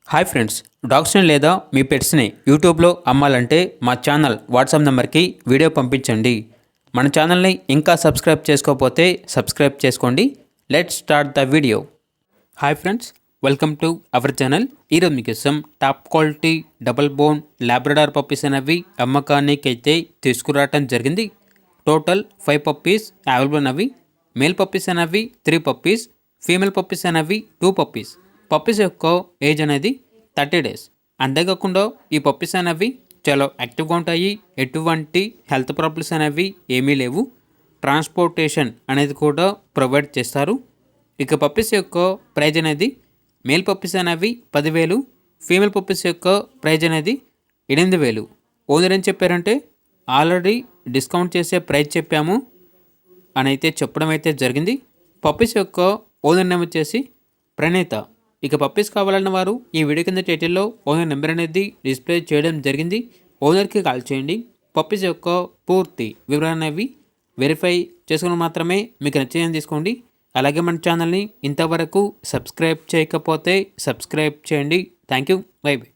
Hi friends, డాగ్స్ని లేదా మీ పెట్స్ని యూట్యూబ్లో అమ్మాలంటే మా ఛానల్ వాట్సాప్ నెంబర్కి వీడియో పంపించండి. మన ఛానల్ని ఇంకా సబ్స్క్రైబ్ చేసుకోకపోతే సబ్స్క్రైబ్ చేసుకోండి. Let's start the video. Hi friends, welcome to our channel. ఈరోజు మీకోసం top quality double bone Labrador puppies అనేవి అమ్మకానికి అయితే తీసుకురావటం జరిగింది. టోటల్ 5 పప్పీస్ అవైలబుల్ అనేవి. మేల్ పప్పీస్ అనేవి 3 పప్పీస్, ఫీమేల్ పప్పీస్ అనేవి 2 పప్పీస్. పప్పీస్ యొక్క ఏజ్ అనేది 30 days. అంతేకాకుండా ఈ పప్పీస్ అనేవి చాలా యాక్టివ్గా ఉంటాయి. ఎటువంటి హెల్త్ ప్రాబ్లమ్స్ అనేవి ఏమీ లేవు. ట్రాన్స్పోర్టేషన్ అనేది కూడా ప్రొవైడ్ చేస్తారు. ఇక పప్పీస్ యొక్క ప్రైజ్ అనేది మేల్ పప్పీస్ అనేవి 10,000, ఫీమేల్ పప్పీస్ యొక్క ప్రైజ్ అనేది 8,000. ఓనర్ ఏం చెప్పారంటే ఆల్రెడీ డిస్కౌంట్ చేసే ప్రైజ్ చెప్పాము అని అయితే చెప్పడం అయితే జరిగింది. పప్పీస్ యొక్క ఓనర్ నేమ్ వచ్చేసి ప్రణీత. ఇక పప్పీస్ కావాలన్న వారు ఈ వీడియో కింద టైటిల్లో ఓనర్ నెంబర్ అనేది డిస్ప్లే చేయడం జరిగింది. ఓనర్కి కాల్ చేయండి. పప్పీస్ యొక్క పూర్తి వివరాలు అనేవి వెరిఫై చేసుకుని మాత్రమే మీకు నచ్చిందని తీసుకోండి. అలాగే మన ఛానల్ని ఇంతవరకు సబ్స్క్రైబ్ చేయకపోతే సబ్స్క్రైబ్ చేయండి. Thank you. By by.